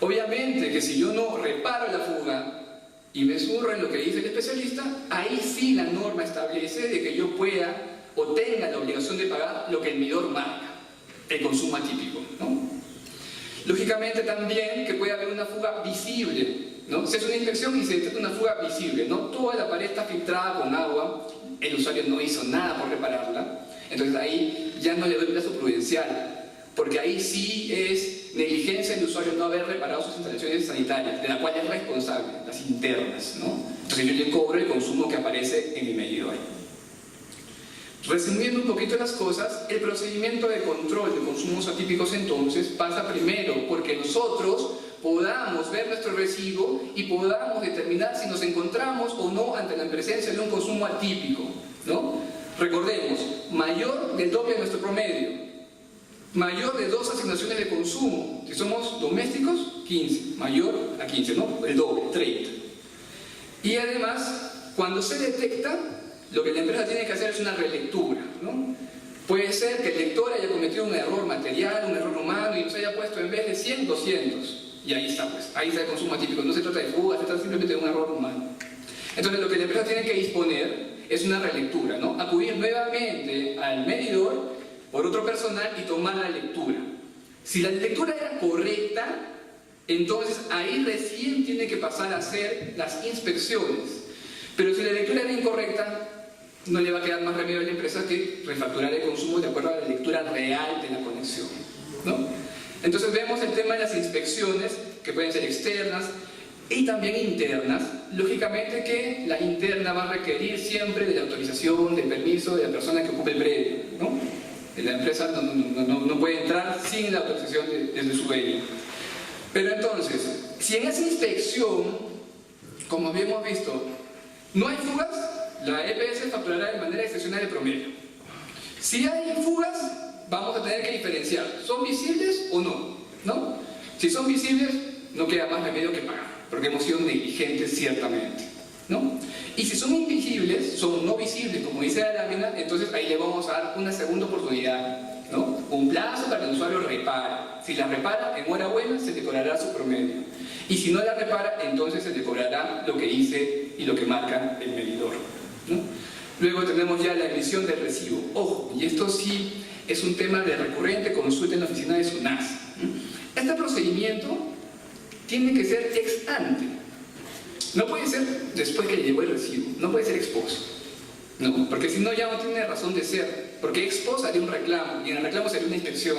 Obviamente que si yo no reparo la fuga y me zurro en lo que dice el especialista, ahí sí la norma establece de que yo pueda o tenga la obligación de pagar lo que el medidor marca, el consumo atípico, ¿no? Lógicamente también que puede haber una fuga visible, ¿no? Se hace una inspección y se detecta una fuga visible, ¿no? Toda la pared está filtrada con agua, el usuario no hizo nada por repararla, entonces ahí ya no le doy plazo prudencial, porque ahí sí es negligencia del usuario no haber reparado sus instalaciones sanitarias, de la cual es responsable, las internas, ¿no? Entonces yo le cobro el consumo que aparece en mi medidor. Resumiendo un poquito las cosas, el procedimiento de control de consumos atípicos entonces pasa primero porque nosotros podamos ver nuestro recibo y podamos determinar si nos encontramos o no ante la presencia de un consumo atípico, ¿no? Recordemos, mayor del doble de nuestro promedio, mayor de 2 asignaciones de consumo, si somos domésticos, 15, mayor a 15, ¿no? El doble, 30. Y además, cuando se detecta, lo que la empresa tiene que hacer es una relectura, ¿no? Puede ser que el lector haya cometido un error material, un error humano y nos haya puesto en vez de 100, 200. Y ahí está, pues, ahí está el consumo atípico. No se trata de fuga, se trata simplemente de un error humano. Entonces, lo que la empresa tiene que disponer es una relectura, ¿no? Acudir nuevamente al medidor por otro personal y tomar la lectura. Si la lectura era correcta, entonces ahí recién tiene que pasar a hacer las inspecciones. Pero si la lectura era incorrecta, no le va a quedar más remedio a la empresa que refacturar el consumo de acuerdo a la lectura real de la conexión, ¿no? Entonces vemos el tema de las inspecciones, que pueden ser externas y también internas. Lógicamente que la interna va a requerir siempre de la autorización, del permiso de la persona que ocupe el predio, ¿no? La empresa no puede entrar sin la autorización de su dueño. Pero entonces, si en esa inspección, como habíamos visto, no hay fugas, la EPS facturará de manera excepcional el promedio. Si hay fugas, vamos a tener que diferenciar, ¿son visibles o no? ¿No? Si son visibles, no queda más remedio que pagar, porque hemos sido negligentes ciertamente, ¿no? Y si son invisibles, son no visibles, como dice la lámina, entonces ahí le vamos a dar una segunda oportunidad, ¿no? Un plazo para que el usuario repare. Si la repara, enhorabuena, se le cobrará su promedio. Y si no la repara, entonces se le cobrará lo que dice y lo que marca el medidor, ¿no? Luego tenemos ya la emisión del recibo. Ojo, y esto sí es un tema de recurrente consulta en la oficina de SUNAS. Este procedimiento tiene que ser ex ante. No puede ser después que llegó el recibo, no puede ser ex post. No, porque si no ya no tiene razón de ser. Porque ex post haría un reclamo y en el reclamo sería una inspección.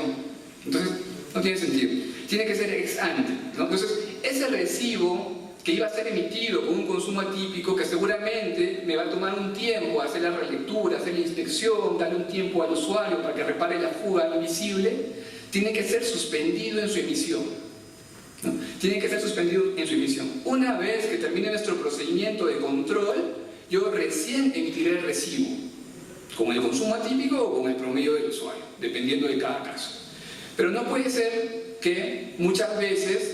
Entonces no tiene sentido. Tiene que ser ex ante, ¿no? Entonces ese recibo que iba a ser emitido con un consumo atípico, que seguramente me va a tomar un tiempo hacer la relectura, hacer la inspección, darle un tiempo al usuario para que repare la fuga invisible, tiene que ser suspendido en su emisión, ¿no? Tiene que ser suspendido en su emisión. Una vez que termine nuestro procedimiento de control, yo recién emitiré el recibo, con el consumo atípico o con el promedio del usuario, dependiendo de cada caso. Pero no puede ser que muchas veces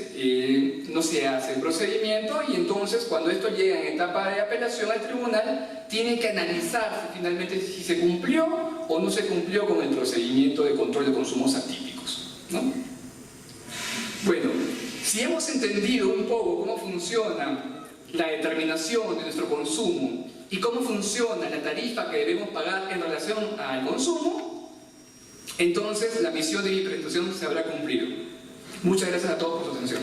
no se hace el procedimiento y entonces cuando esto llega en etapa de apelación al tribunal, tiene que analizar finalmente si se cumplió o no se cumplió con el procedimiento de control de consumos atípicos, ¿no? Bueno, si hemos entendido un poco cómo funciona la determinación de nuestro consumo y cómo funciona la tarifa que debemos pagar en relación al consumo, entonces la misión de mi presentación se habrá cumplido. Muchas gracias a todos por su atención.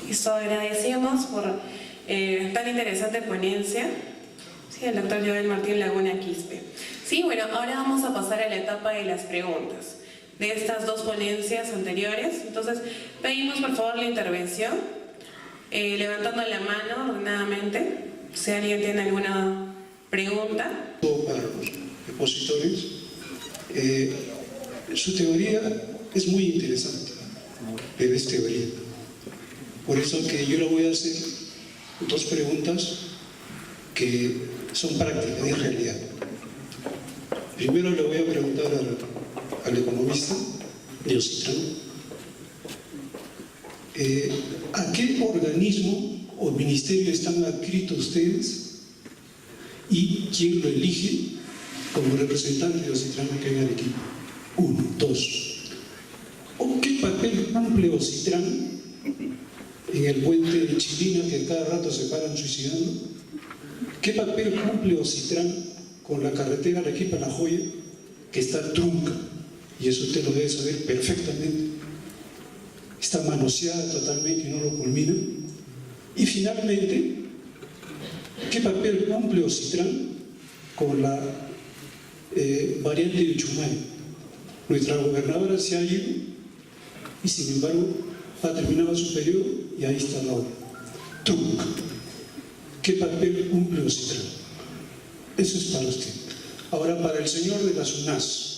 Listo, agradecemos por tan interesante ponencia. Sí, el doctor Joel Martín Laguna Quispe. Sí, bueno, ahora vamos a pasar a la etapa de las preguntas de estas dos ponencias anteriores. Entonces, pedimos por favor la intervención, levantando la mano ordenadamente, si alguien tiene alguna pregunta. Para los expositores, su teoría es muy interesante, pero es teoría. Por eso que yo le voy a hacer dos preguntas que son prácticas, en realidad. Primero le voy a preguntar al economista de Ocitrán, ¿a qué organismo o ministerio están adscritos ustedes y quién lo elige como representante de Ocitrán acá en Arequipa? 1, 2. ¿Qué papel cumple Ocitrán en el puente de Chilina que cada rato se paran suicidando? ¿Qué papel cumple Ocitrán con la carretera Arequipa-La Joya que está trunca? Y eso usted lo debe saber perfectamente. Está manoseada totalmente y no lo culmina. Y finalmente, ¿qué papel cumple Ocitrán con la variante de Chumay? Nuestra gobernadora se ha ido y sin embargo ha terminado su periodo y ahí está la obra. Trunca. ¿Qué papel cumple Ocitrán? Eso es para usted. Ahora, para el señor de las UNAS.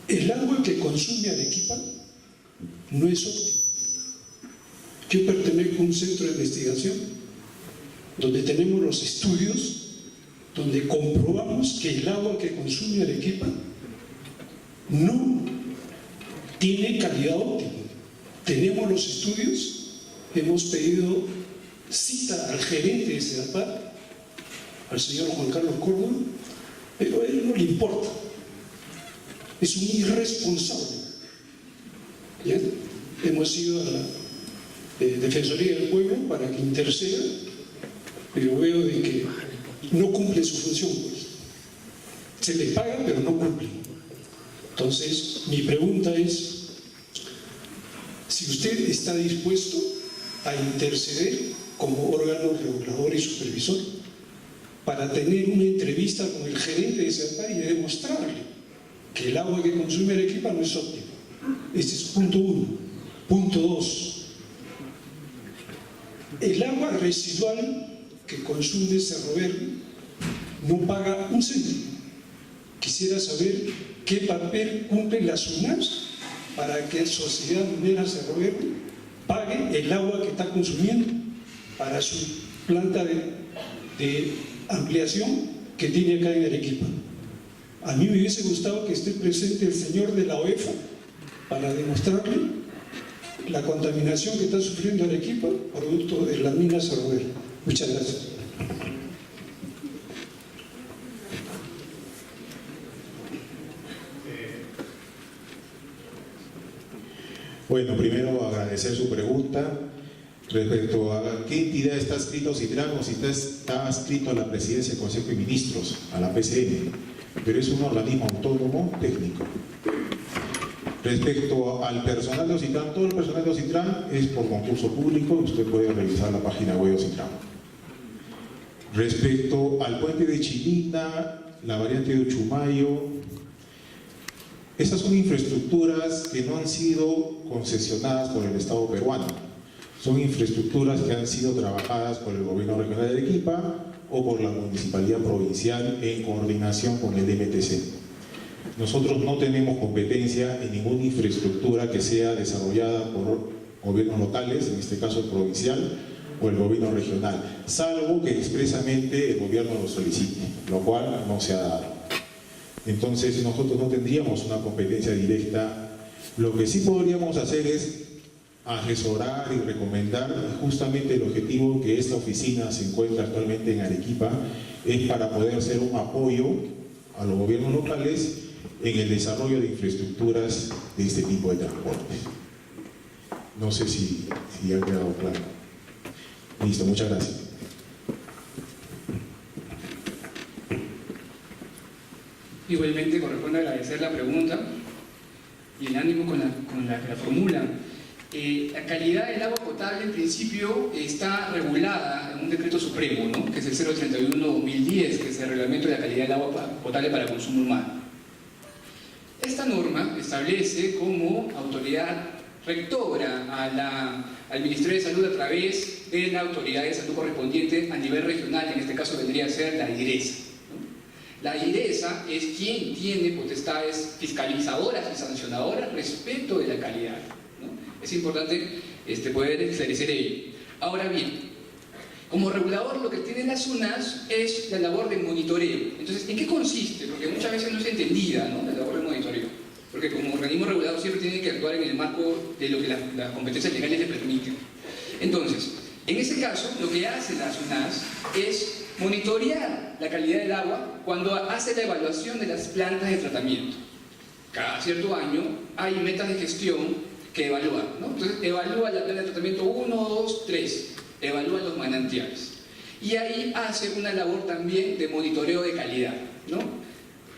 El agua que consume Arequipa no es óptima. Yo pertenezco a un centro de investigación donde tenemos los estudios donde comprobamos que el agua que consume Arequipa no tiene calidad óptima. Tenemos los estudios, hemos pedido cita al gerente de CEDAPAR, al señor Juan Carlos Córdoba, pero a él no le importa. Es un irresponsable. ¿Ya? Hemos ido a la Defensoría del Pueblo para que interceda, pero veo de que no cumple su función, pues. Se le paga, pero no cumple. Entonces, mi pregunta es, si usted está dispuesto a interceder como órgano regulador y supervisor para tener una entrevista con el gerente de CEDAPAR y demostrarle que el agua que consume Arequipa no es óptima. Este es punto 1. Punto 2. El agua residual que consume Cerro Verde no paga un céntimo. Quisiera saber qué papel cumplen las UNAS para que Sociedad Minera Cerro Verde pague el agua que está consumiendo para su planta de ampliación que tiene acá en Arequipa. A mí me hubiese gustado que esté presente el señor de la OEFA para demostrarle la contaminación que está sufriendo Arequipa producto de la mina Cerro Verde. Muchas gracias. Bueno, primero agradecer su pregunta respecto a qué entidad está adscrito Ocitrán o si está adscrito a la Presidencia del Consejo de Ministros, a la PCM, pero es un organismo autónomo técnico. Respecto al personal de Ocitrán, todo el personal de Ocitrán es por concurso público, usted puede revisar la página web de Ocitrán. Respecto al puente de Chilinda, la variante de Uchumayo, esas son infraestructuras que no han sido concesionadas por el Estado peruano. Son infraestructuras que han sido trabajadas por el Gobierno Regional de Arequipa o por la Municipalidad Provincial en coordinación con el MTC. Nosotros no tenemos competencia en ninguna infraestructura que sea desarrollada por gobiernos locales, en este caso el provincial o el gobierno regional, salvo que expresamente el gobierno lo solicite, lo cual no se ha dado. Entonces nosotros no tendríamos una competencia directa. Lo que sí podríamos hacer es asesorar y recomendar. Justamente el objetivo que esta oficina se encuentra actualmente en Arequipa es para poder ser un apoyo a los gobiernos locales en el desarrollo de infraestructuras de este tipo de transportes. No sé si ha quedado claro. Listo, muchas gracias. Igualmente corresponde agradecer la pregunta y el ánimo con la que la formulan. La calidad del agua potable en principio está regulada en un decreto supremo, ¿no?, que es el 031/2010, que es el reglamento de la calidad del agua potable para consumo humano. Esta norma establece como autoridad rectora al Ministerio de Salud a través de la autoridad de salud correspondiente a nivel regional, en este caso vendría a ser la IRESA. La IRESA es quien tiene potestades fiscalizadoras y sancionadoras respecto de la calidad, ¿no? Es importante poder esclarecer ello. Ahora bien, como regulador lo que tiene la SUNAS es la labor de monitoreo. Entonces, ¿en qué consiste? Porque muchas veces no es entendida, ¿no?, la labor de monitoreo. Porque como organismo regulador siempre tiene que actuar en el marco de lo que las competencias legales le permiten. Entonces, en ese caso, lo que hace la SUNAS es monitorear la calidad del agua cuando hace la evaluación de las plantas de tratamiento. Cada cierto año hay metas de gestión que evalúan, ¿no? Entonces, evalúa la planta de tratamiento 1, 2, 3, evalúa los manantiales. Y ahí hace una labor también de monitoreo de calidad, ¿no?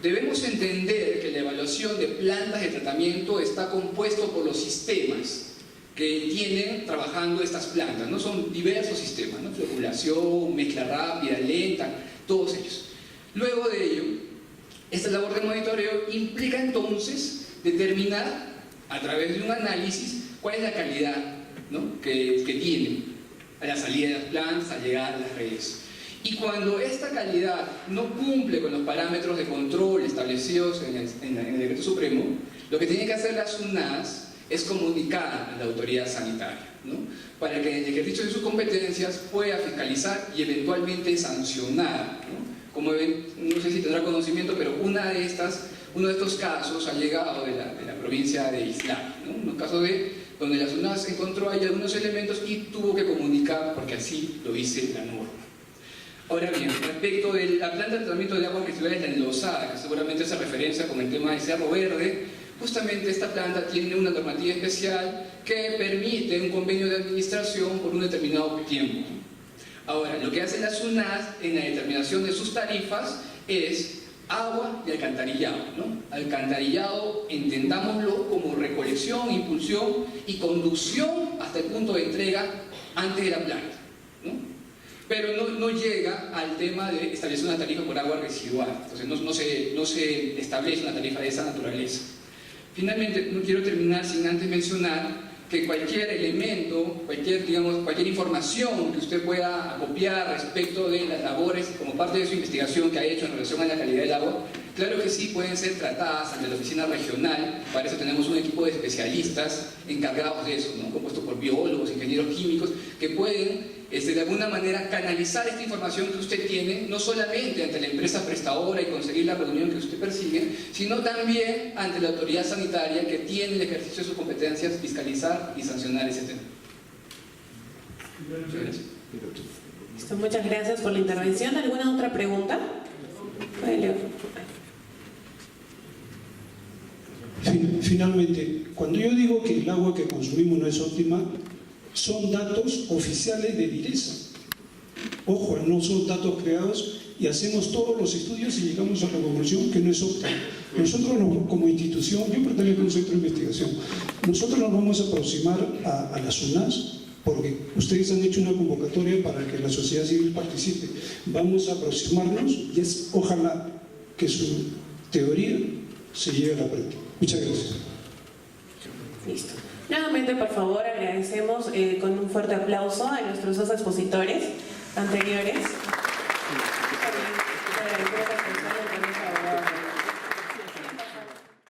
Debemos entender que la evaluación de plantas de tratamiento está compuesto por los sistemas que tienen trabajando estas plantas, ¿no? Son diversos sistemas, ¿no? Floculación, mezcla rápida, lenta, todos ellos. Luego de ello, esta labor de monitoreo implica entonces determinar a través de un análisis cuál es la calidad, ¿no?, que tienen a la salida de las plantas, al llegar a las redes. Y cuando esta calidad no cumple con los parámetros de control establecidos en el Decreto Supremo, lo que tiene que hacer la SUNAS es comunicar a la autoridad sanitaria, ¿no?, para que en el ejercicio de sus competencias pueda fiscalizar y eventualmente sancionar, ¿no? Como no sé si tendrá conocimiento, pero uno de estos casos ha llegado de la provincia de Islay, ¿no? Unos casos donde la SUNAS encontró ahí algunos elementos y tuvo que comunicar porque así lo dice la norma. Ahora bien, respecto de la planta de tratamiento de agua residuales, la enlosada, que seguramente hace referencia con el tema del Cerro Verde, justamente esta planta tiene una normativa especial que permite un convenio de administración por un determinado tiempo. Ahora, lo que hace la SUNAS en la determinación de sus tarifas es agua y alcantarillado, ¿no? Alcantarillado, entendámoslo como recolección, impulsión y conducción hasta el punto de entrega antes de la planta, ¿no? Pero no llega al tema de establecer una tarifa por agua residual. Entonces no se establece una tarifa de esa naturaleza. Finalmente, no quiero terminar sin antes mencionar que cualquier elemento, cualquier información que usted pueda acopiar respecto de las labores como parte de su investigación que ha hecho en relación a la calidad del agua, claro que sí pueden ser tratadas ante la oficina regional. Para eso tenemos un equipo de especialistas encargados de eso, ¿no?, compuesto por biólogos, ingenieros químicos, que pueden de alguna manera canalizar esta información que usted tiene, no solamente ante la empresa prestadora y conseguir la reunión que usted persigue, sino también ante la autoridad sanitaria que tiene el ejercicio de sus competencias, fiscalizar y sancionar ese tema. Muchas gracias. Listo, muchas gracias por la intervención. ¿Alguna otra pregunta? Finalmente, cuando yo digo que el agua que consumimos no es óptima, son datos oficiales de IRESA. Ojo, no son datos creados y hacemos todos los estudios y llegamos a la conclusión que no es óptima. Nosotros como institución, yo pertenezco a un centro de investigación, nosotros nos vamos a aproximar a la SUNAS porque ustedes han hecho una convocatoria para que la sociedad civil participe. Vamos a aproximarnos y ojalá que su teoría se lleve a la práctica. Muchas gracias. Listo. Nuevamente, por favor, agradecemos con un fuerte aplauso a nuestros dos expositores anteriores. Agradecemos a las personas